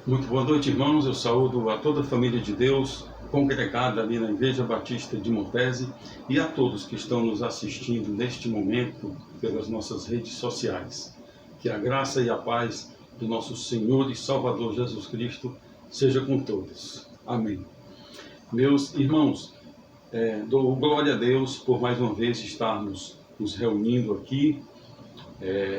Muito boa noite, irmãos. Eu saúdo a toda a família de Deus, congregada ali na Igreja Batista de Montese, e a todos que estão nos assistindo neste momento pelas nossas redes sociais. Que a graça e a paz do nosso Senhor e Salvador Jesus Cristo seja com todos. Amém. Meus irmãos, dou glória a Deus por mais uma vez estarmos nos reunindo aqui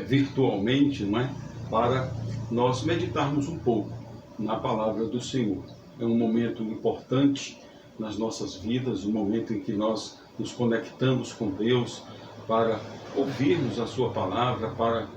virtualmente, não é? Para nós meditarmos um pouco na palavra do Senhor. É um momento importante nas nossas vidas, um momento em que nós nos conectamos com Deus para ouvirmos a sua palavra, para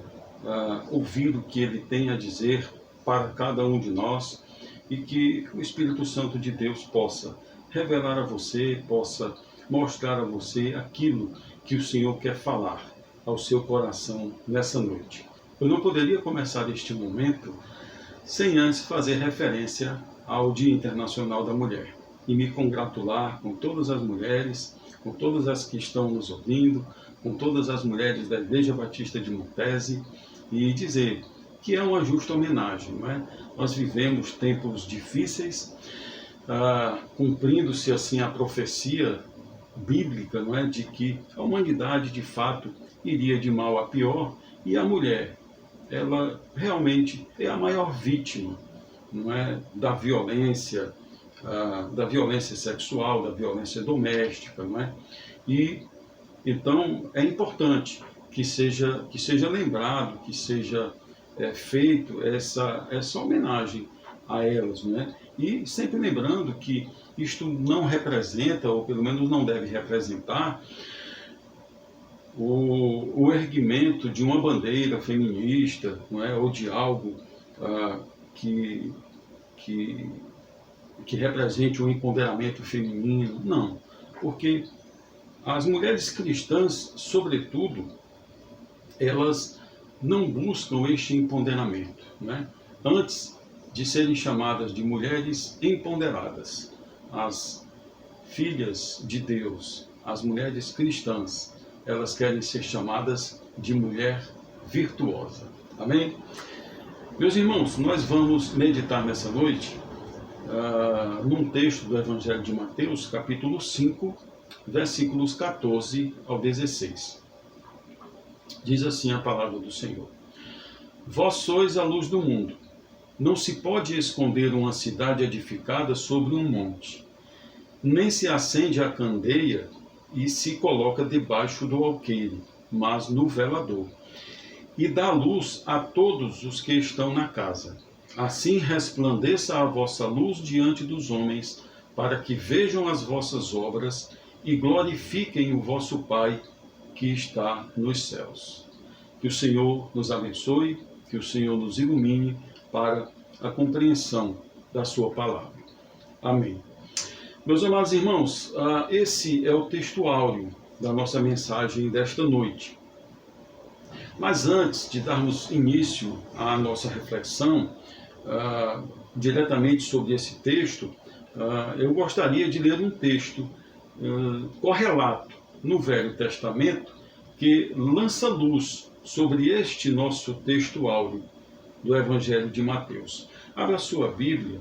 ouvir o que Ele tem a dizer para cada um de nós, e que o Espírito Santo de Deus possa revelar a você, possa mostrar a você aquilo que o Senhor quer falar ao seu coração nessa noite. Eu não poderia começar este momento sem antes fazer referência ao Dia Internacional da Mulher e me congratular com todas as mulheres, com todas as que estão nos ouvindo, com todas as mulheres da Igreja Batista de Montese, e dizer que é uma justa homenagem, não é? Nós vivemos tempos difíceis, cumprindo-se assim a profecia bíblica, não é? De que a humanidade de fato iria de mal a pior, e a mulher, ela realmente é a maior vítima, não é, da violência sexual, da violência doméstica, não é? E então é importante que seja lembrado, que seja feito essa homenagem a elas, não é? E sempre lembrando que isto não representa, ou pelo menos não deve representar, o erguimento de uma bandeira feminista, não é? Ou de algo que represente um empoderamento feminino. Não, porque as mulheres cristãs, sobretudo, elas não buscam este empoderamento, né? Antes de serem chamadas de mulheres empoderadas, as filhas de Deus, as mulheres cristãs, elas querem ser chamadas de mulher virtuosa. Amém? Meus irmãos, nós vamos meditar nessa noite num texto do Evangelho de Mateus, capítulo 5, versículos 14 ao 16. Diz assim a palavra do Senhor: Vós sois a luz do mundo. Não se pode esconder uma cidade edificada sobre um monte, nem se acende a candeia e se coloca debaixo do alqueire, mas no velador, e dá luz a todos os que estão na casa. Assim resplandeça a vossa luz diante dos homens, para que vejam as vossas obras e glorifiquem o vosso Pai que está nos céus. Que o Senhor nos abençoe, que o Senhor nos ilumine para a compreensão da sua palavra. Amém. Meus amados irmãos, esse é o texto áureo da nossa mensagem desta noite. Mas antes de darmos início à nossa reflexão diretamente sobre esse texto, eu gostaria de ler um texto correlato no Velho Testamento que lança luz sobre este nosso texto áureo do Evangelho de Mateus. Abra a sua Bíblia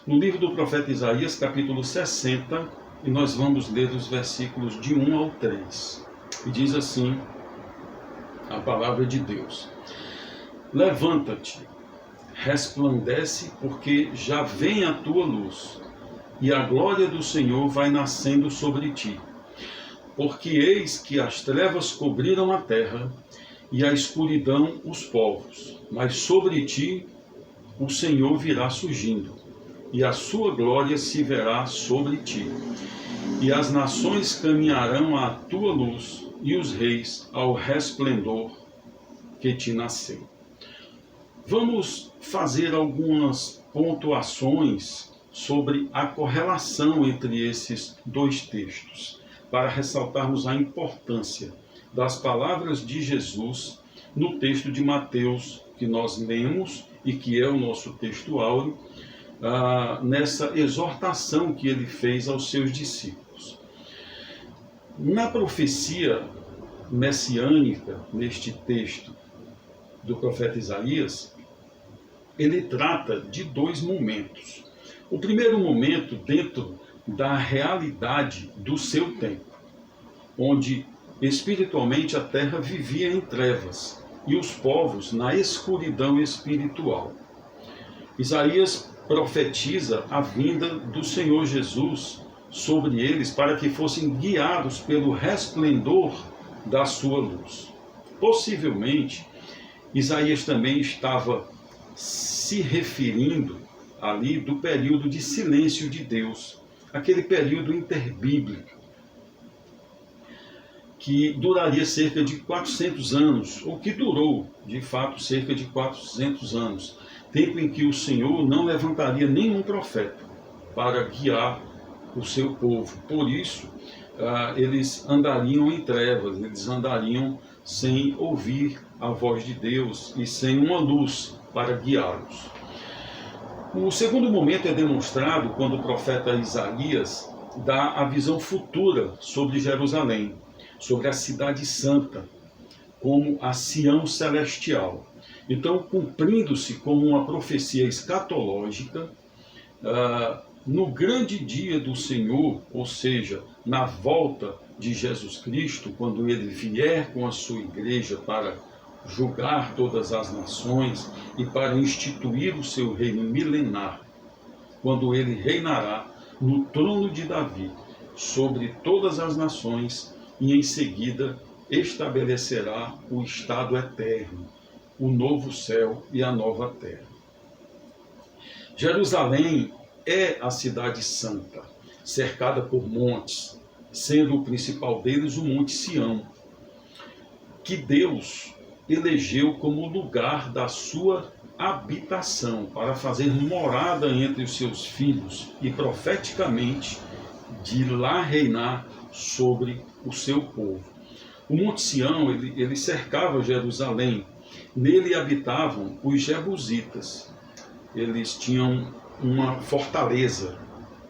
no livro do profeta Isaías, capítulo 60, e nós vamos ler os versículos de 1 ao 3. E diz assim a palavra de Deus: Levanta-te, resplandece, porque já vem a tua luz, e a glória do Senhor vai nascendo sobre ti. Porque eis que as trevas cobriram a terra, e a escuridão os povos, mas sobre ti o Senhor virá surgindo, e a sua glória se verá sobre ti. E as nações caminharão à tua luz, e os reis ao resplendor que te nasceu. Vamos fazer algumas pontuações sobre a correlação entre esses dois textos, para ressaltarmos a importância das palavras de Jesus no texto de Mateus que nós lemos e que é o nosso texto áureo, nessa exortação que ele fez aos seus discípulos. Na profecia messiânica, neste texto do profeta Isaías, ele trata de dois momentos. O primeiro momento dentro da realidade do seu tempo, onde espiritualmente a terra vivia em trevas e os povos na escuridão espiritual. Isaías profetiza a vinda do Senhor Jesus sobre eles para que fossem guiados pelo resplendor da sua luz. Possivelmente, Isaías também estava se referindo ali do período de silêncio de Deus, aquele período interbíblico, que duraria cerca de 400 anos, ou que durou, de fato, cerca de 400 anos, tempo em que o Senhor não levantaria nenhum profeta para guiar o seu povo. Por isso, eles andariam em trevas, eles andariam sem ouvir a voz de Deus e sem uma luz para guiá-los. O segundo momento é demonstrado quando o profeta Isaías dá a visão futura sobre Jerusalém, sobre a cidade santa, como a Sião celestial. Então, cumprindo-se como uma profecia escatológica, no grande dia do Senhor, ou seja, na volta de Jesus Cristo, quando ele vier com a sua igreja para julgar todas as nações e para instituir o seu reino milenar, quando ele reinará no trono de Davi sobre todas as nações e em seguida estabelecerá o estado eterno, o novo céu e a nova terra. Jerusalém é a cidade santa, cercada por montes, sendo o principal deles o Monte Sião, que Deus elegeu como lugar da sua habitação, para fazer morada entre os seus filhos e profeticamente de lá reinar sobre o seu povo. O Monte Sião, ele cercava Jerusalém. Nele habitavam os jebusitas. Eles tinham uma fortaleza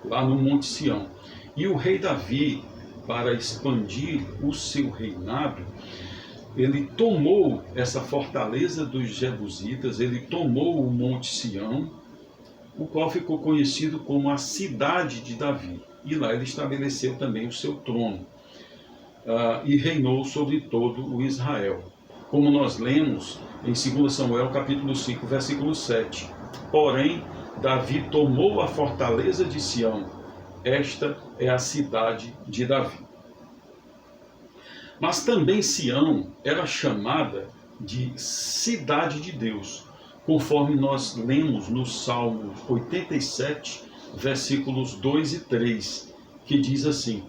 lá no Monte Sião. E o rei Davi, para expandir o seu reinado, ele tomou essa fortaleza dos jebusitas, ele tomou o Monte Sião, o qual ficou conhecido como a cidade de Davi. E lá ele estabeleceu também o seu trono e reinou sobre todo o Israel. Como nós lemos em 2 Samuel capítulo 5, versículo 7. Porém, Davi tomou a fortaleza de Sião. Esta é a cidade de Davi. Mas também Sião era chamada de cidade de Deus, conforme nós lemos no Salmo 87, versículos 2 e 3, que diz assim: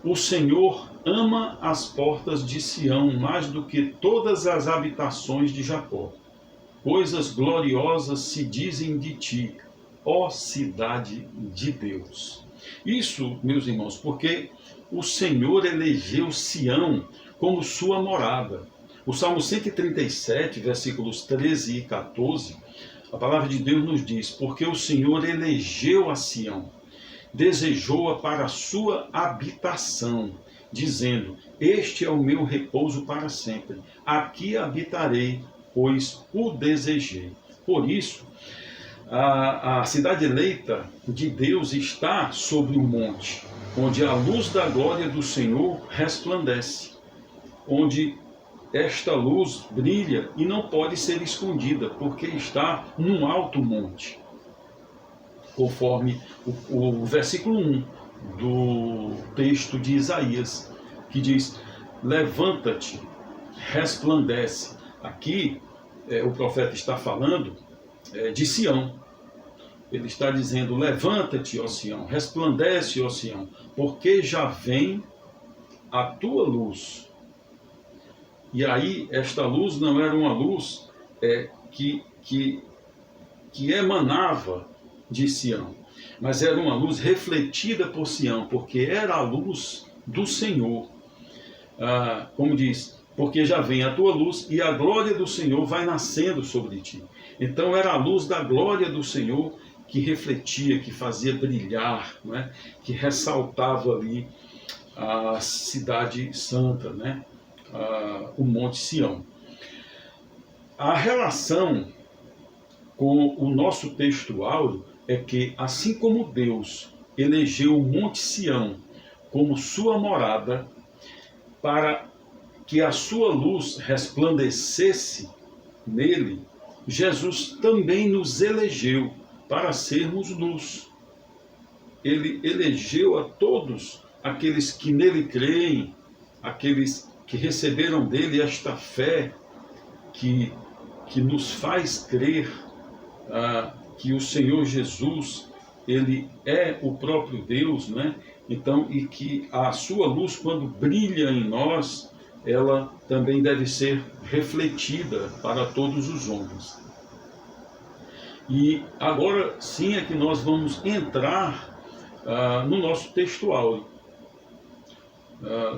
o Senhor ama as portas de Sião mais do que todas as habitações de Jacó. Coisas gloriosas se dizem de ti, ó cidade de Deus. Isso, meus irmãos, porque o Senhor elegeu Sião como sua morada. O Salmo 137, versículos 13 e 14, a palavra de Deus nos diz: porque o Senhor elegeu a Sião, desejou-a para a sua habitação, dizendo: este é o meu repouso para sempre, aqui habitarei, pois o desejei. Por isso, a cidade eleita de Deus está sobre o monte, onde a luz da glória do Senhor resplandece, onde esta luz brilha e não pode ser escondida, porque está num alto monte. Conforme o versículo 1 do texto de Isaías, que diz: levanta-te, resplandece. Aqui o profeta está falando de Sião. Ele está dizendo: levanta-te, ó Sião, resplandece, ó Sião, porque já vem a tua luz. E aí, esta luz não era uma luz que emanava de Sião, mas era uma luz refletida por Sião, porque era a luz do Senhor. Como diz: porque já vem a tua luz e a glória do Senhor vai nascendo sobre ti. Então era a luz da glória do Senhor que refletia, que fazia brilhar, não é? Que ressaltava ali a cidade santa, né? O Monte Sião. A relação com o nosso texto áureo é que, assim como Deus elegeu o Monte Sião como sua morada, para que a sua luz resplandecesse nele, Jesus também nos elegeu para sermos luz. Ele elegeu a todos aqueles que nele creem, aqueles que receberam dele esta fé que nos faz crer que o Senhor Jesus, ele é o próprio Deus, né? Então, e que a sua luz, quando brilha em nós, ela também deve ser refletida para todos os homens. E agora sim é que nós vamos entrar no nosso texto áureo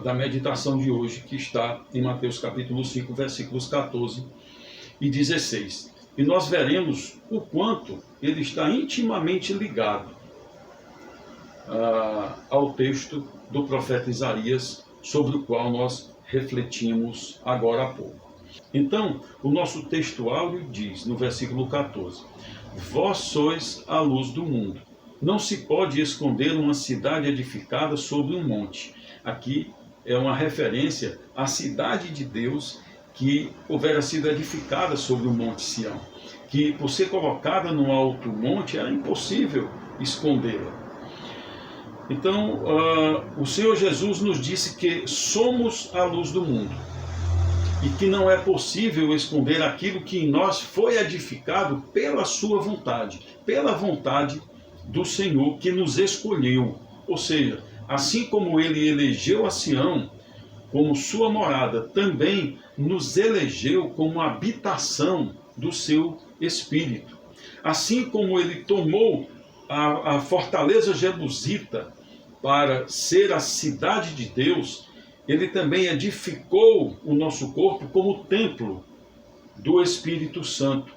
da meditação de hoje, que está em Mateus capítulo 5, versículos 14 e 16. E nós veremos o quanto ele está intimamente ligado ao texto do profeta Isaías, sobre o qual nós refletimos agora há pouco. Então, o nosso texto áureo diz, no versículo 14: Vós sois a luz do mundo. Não se pode esconder uma cidade edificada sobre um monte. Aqui é uma referência à cidade de Deus que houvera sido edificada sobre o Monte Sião, que por ser colocada no alto monte era impossível escondê-la. Então, o Senhor Jesus nos disse que somos a luz do mundo e que não é possível esconder aquilo que em nós foi edificado pela sua vontade, pela vontade do Senhor que nos escolheu. Ou seja, assim como ele elegeu a Sião como sua morada, também nos elegeu como habitação do seu Espírito. Assim como ele tomou a fortaleza jebusita para ser a cidade de Deus, ele também edificou o nosso corpo como templo do Espírito Santo.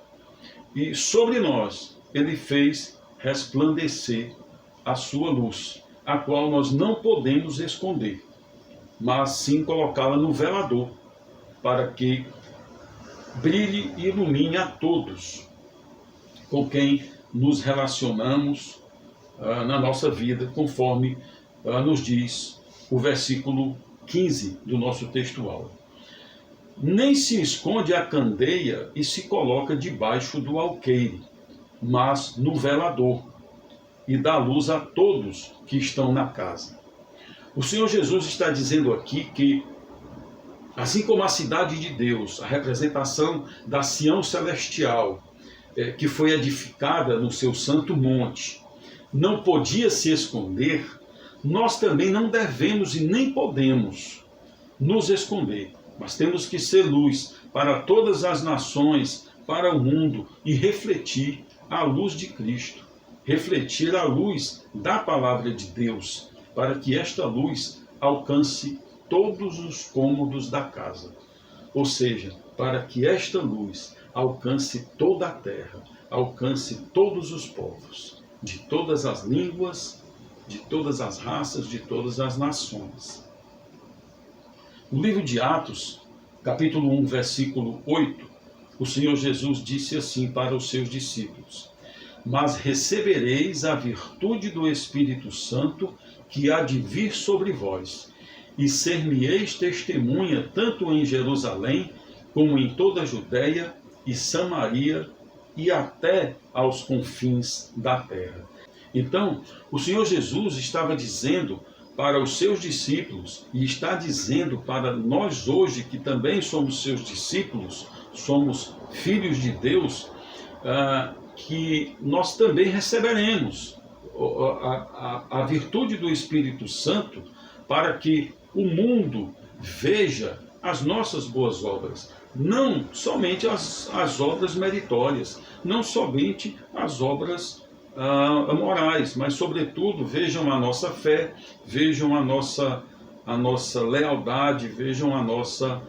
E sobre nós ele fez resplandecer a sua luz, a qual nós não podemos esconder, mas sim colocá-la no velador, para que brilhe e ilumine a todos com quem nos relacionamos na nossa vida, conforme nos diz o versículo 15 do nosso texto áureo. Nem se esconde a candeia e se coloca debaixo do alqueire, mas no velador, e dá luz a todos que estão na casa. O Senhor Jesus está dizendo aqui que, assim como a cidade de Deus, a representação da Sião celestial, que foi edificada no seu santo monte, não podia se esconder, nós também não devemos e nem podemos nos esconder, mas temos que ser luz para todas as nações, para o mundo, e refletir a luz de Cristo, refletir a luz da palavra de Deus, para que esta luz alcance todos os cômodos da casa. Ou seja, para que esta luz alcance toda a terra, alcance todos os povos, de todas as línguas, de todas as raças, de todas as nações. No livro de Atos, capítulo 1, versículo 8, o Senhor Jesus disse assim para os seus discípulos: Mas recebereis a virtude do Espírito Santo que há de vir sobre vós, e ser-me-eis testemunha tanto em Jerusalém, como em toda a Judéia e Samaria, e até aos confins da terra. Então, o Senhor Jesus estava dizendo para os seus discípulos, e está dizendo para nós hoje, que também somos seus discípulos, somos filhos de Deus, que nós também receberemos a virtude do Espírito Santo para que o mundo veja as nossas boas obras, não somente as obras meritórias, não somente as obras morais, mas sobretudo vejam a nossa fé, vejam a nossa lealdade, vejam a nossa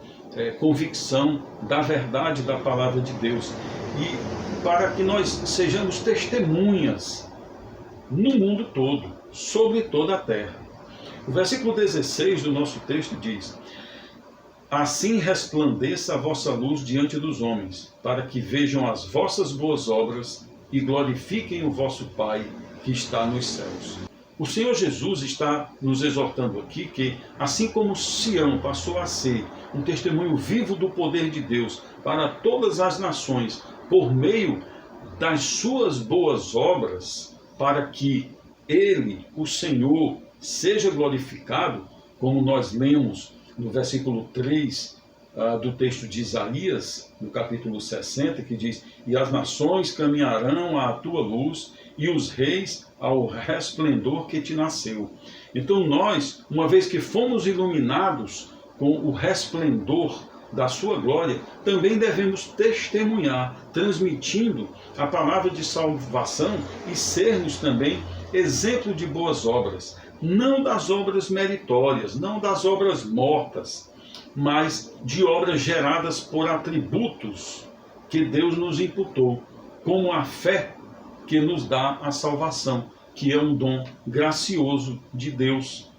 convicção da verdade da palavra de Deus, e para que nós sejamos testemunhas no mundo todo, sobre toda a terra. O versículo 16 do nosso texto diz: assim resplandeça a vossa luz diante dos homens, para que vejam as vossas boas obras e glorifiquem o vosso Pai que está nos céus. O Senhor Jesus está nos exortando aqui que, assim como Sião passou a ser um testemunho vivo do poder de Deus para todas as nações, por meio das suas boas obras, para que Ele, o Senhor, seja glorificado, como nós lemos no versículo 3 do texto de Isaías, no capítulo 60, que diz: e as nações caminharão à tua luz, e os reis ao resplendor que te nasceu. Então nós, uma vez que fomos iluminados com o resplendor da sua glória, também devemos testemunhar, transmitindo a palavra de salvação e sermos também exemplo de boas obras, não das obras meritórias, não das obras mortas, mas de obras geradas por atributos que Deus nos imputou, como a fé que nos dá a salvação, que é um dom gracioso de Deus,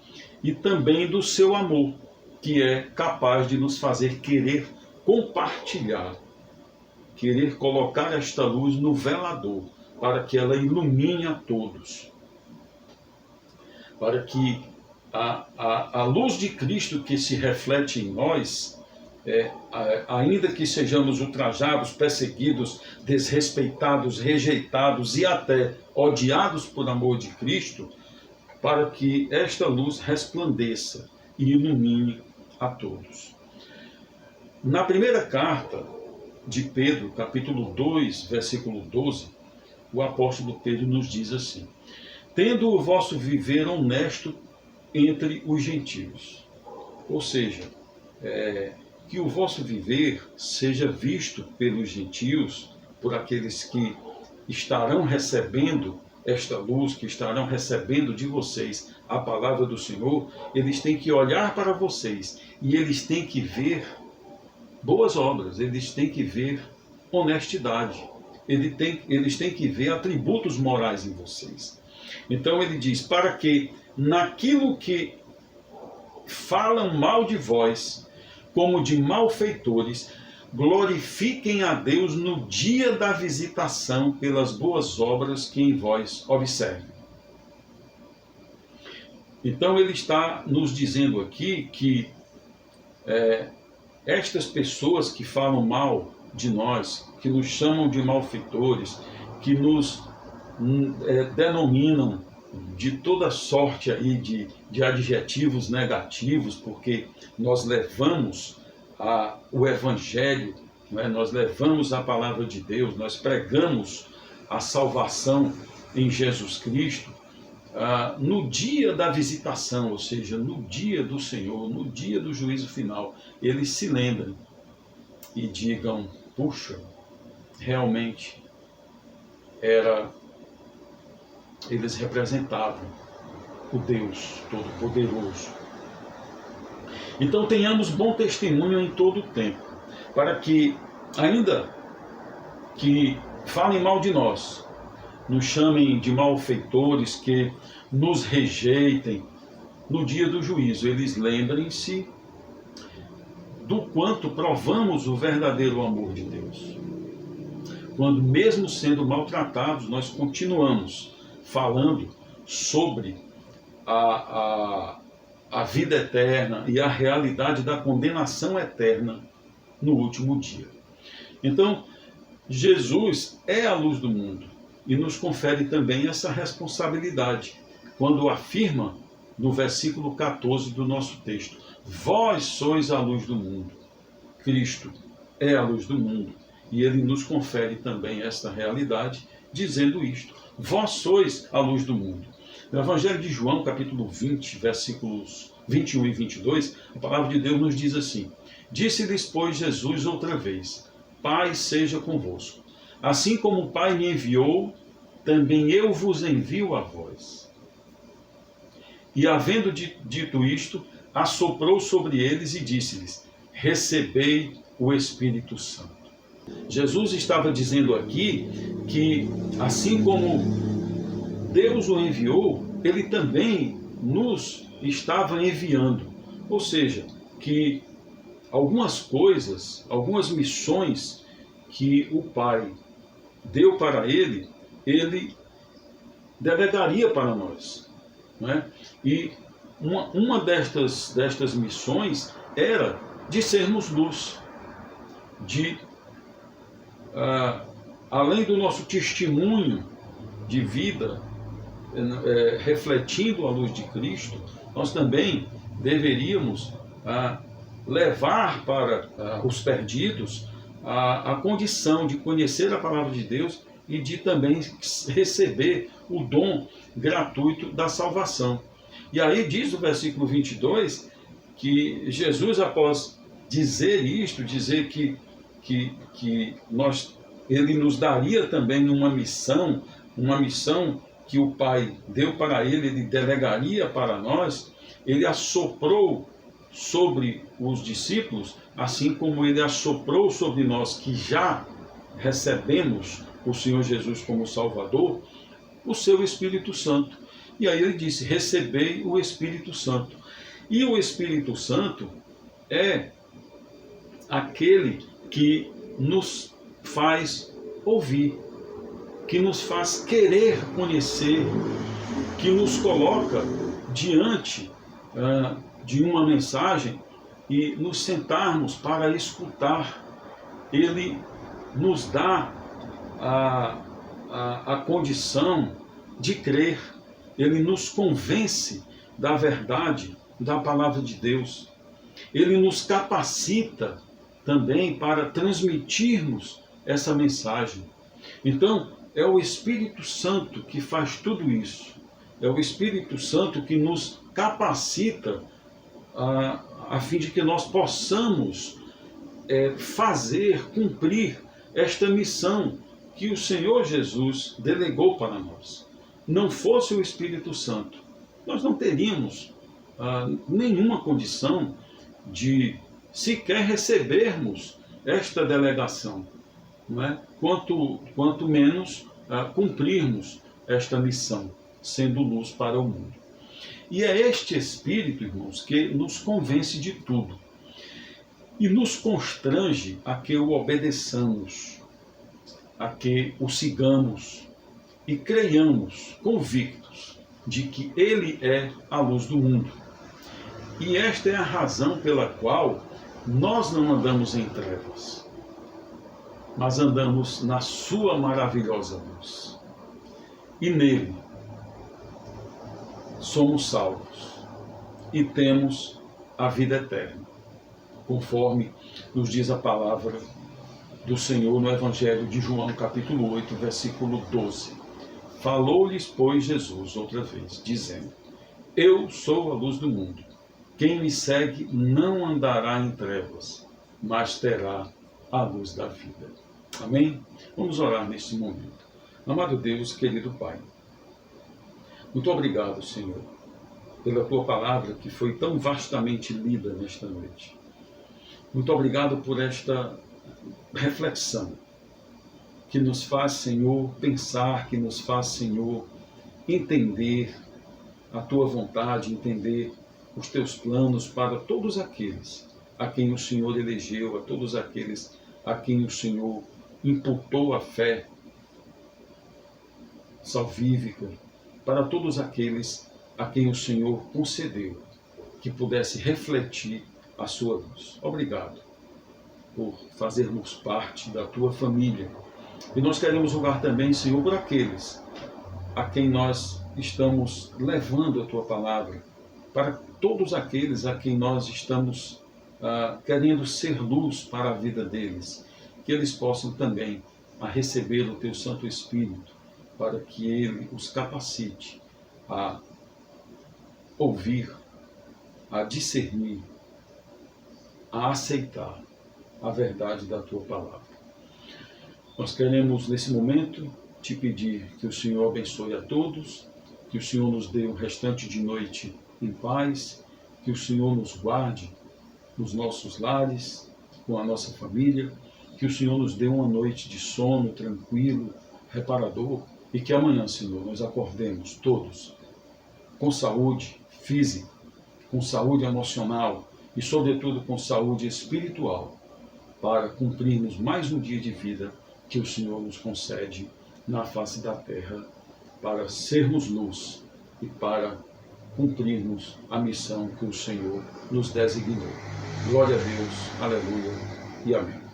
e também do seu amor, que é capaz de nos fazer querer compartilhar, querer colocar esta luz no velador, para que ela ilumine a todos, para que a luz de Cristo que se reflete em nós, ainda que sejamos ultrajados, perseguidos, desrespeitados, rejeitados e até odiados por amor de Cristo, para que esta luz resplandeça e ilumine a todos. Na primeira carta de Pedro, capítulo 2, versículo 12, o apóstolo Pedro nos diz assim: tendo o vosso viver honesto entre os gentios. Ou seja, que o vosso viver seja visto pelos gentios, por aqueles que estarão recebendo esta luz, que estarão recebendo de vocês a palavra do Senhor. Eles têm que olhar para vocês e eles têm que ver boas obras, eles têm que ver honestidade, eles têm que ver atributos morais em vocês. Então ele diz: para que naquilo que falam mal de vós, como de malfeitores, glorifiquem a Deus no dia da visitação pelas boas obras que em vós observem. Então ele está nos dizendo aqui que estas pessoas que falam mal de nós, que nos chamam de malfeitores, que nos denominam de toda sorte aí de adjetivos negativos, porque nós levamos o Evangelho, nós levamos a palavra de Deus, nós pregamos a salvação em Jesus Cristo, no dia da visitação, ou seja, no dia do Senhor, no dia do juízo final, eles se lembrem e digam: puxa, realmente eles representavam o Deus Todo-Poderoso. Então tenhamos bom testemunho em todo o tempo, para que, ainda que falem mal de nós, nos chamem de malfeitores, que nos rejeitem, no dia do juízo eles lembrem-se do quanto provamos o verdadeiro amor de Deus. Quando, mesmo sendo maltratados, nós continuamos falando sobre a vida eterna e a realidade da condenação eterna no último dia. Então, Jesus é a luz do mundo e nos confere também essa responsabilidade, quando afirma no versículo 14 do nosso texto: vós sois a luz do mundo. Cristo é a luz do mundo e ele nos confere também esta realidade, dizendo isto: vós sois a luz do mundo. No Evangelho de João, capítulo 20, versículos 21 e 22, a palavra de Deus nos diz assim: disse-lhes, pois, Jesus outra vez: Pai seja convosco. Assim como o Pai me enviou, também eu vos envio a vós. E havendo dito isto, assoprou sobre eles e disse-lhes: recebei o Espírito Santo. Jesus estava dizendo aqui que, assim como Deus o enviou, ele também nos estava enviando. Ou seja, que algumas coisas, algumas missões que o Pai deu para ele, ele delegaria para nós. Não é? E uma destas missões era de sermos luz, de, além do nosso testemunho de vida, refletindo a luz de Cristo, nós também deveríamos levar para os perdidos a condição de conhecer a palavra de Deus e de também receber o dom gratuito da salvação. E aí diz o versículo 22 que Jesus, após dizer isto, dizer que ele nos daria também uma missão que o Pai deu para ele delegaria para nós, ele assoprou sobre os discípulos, assim como ele assoprou sobre nós que já recebemos o Senhor Jesus como Salvador, o seu Espírito Santo. E aí ele disse, recebei o Espírito Santo. E o Espírito Santo é aquele que nos faz ouvir, que nos faz querer conhecer, que nos coloca diante de uma mensagem e nos sentarmos para escutar. Ele nos dá a condição de crer, ele nos convence da verdade da palavra de Deus, ele nos capacita também para transmitirmos essa mensagem. Então, é o Espírito Santo que faz tudo isso, é o Espírito Santo que nos capacita a fim de que nós possamos fazer, cumprir esta missão que o Senhor Jesus delegou para nós. Não fosse o Espírito Santo, nós não teríamos nenhuma condição de sequer recebermos esta delegação, não é? Quanto menos cumprirmos esta missão, sendo luz para o mundo. E é este Espírito, irmãos, que nos convence de tudo e nos constrange a que o obedeçamos, a que o sigamos e creiamos convictos de que Ele é a luz do mundo. E esta é a razão pela qual nós não andamos em trevas, mas andamos na sua maravilhosa luz. E nele somos salvos e temos a vida eterna, conforme nos diz a palavra do Senhor no Evangelho de João, capítulo 8, versículo 12. Falou-lhes, pois, Jesus outra vez, dizendo, eu sou a luz do mundo. Quem me segue não andará em trevas, mas terá a luz da vida. Amém? Vamos orar neste momento. Amado Deus, querido Pai, muito obrigado, Senhor, pela Tua palavra que foi tão vastamente lida nesta noite. Muito obrigado por esta reflexão que nos faz, Senhor, pensar, que nos faz, Senhor, entender a Tua vontade, entender os Teus planos para todos aqueles a quem o Senhor elegeu, a todos aqueles a quem o Senhor imputou a fé salvífica, para todos aqueles a quem o Senhor concedeu que pudesse refletir a sua luz. Obrigado por fazermos parte da Tua família. E nós queremos rogar também, Senhor, por aqueles a quem nós estamos levando a Tua palavra, para todos aqueles a quem nós estamos querendo ser luz para a vida deles, que eles possam também receber o Teu Santo Espírito, para que Ele os capacite a ouvir, a discernir, a aceitar a verdade da Tua palavra. Nós queremos, nesse momento, Te pedir que o Senhor abençoe a todos, que o Senhor nos dê um restante de noite em paz, que o Senhor nos guarde nos nossos lares, com a nossa família, que o Senhor nos dê uma noite de sono tranquilo, reparador, e que amanhã, Senhor, nós acordemos todos com saúde física, com saúde emocional e, sobretudo, com saúde espiritual, para cumprirmos mais um dia de vida que o Senhor nos concede na face da terra, para sermos luz e para cumprirmos a missão que o Senhor nos designou. Glória a Deus, aleluia e amém.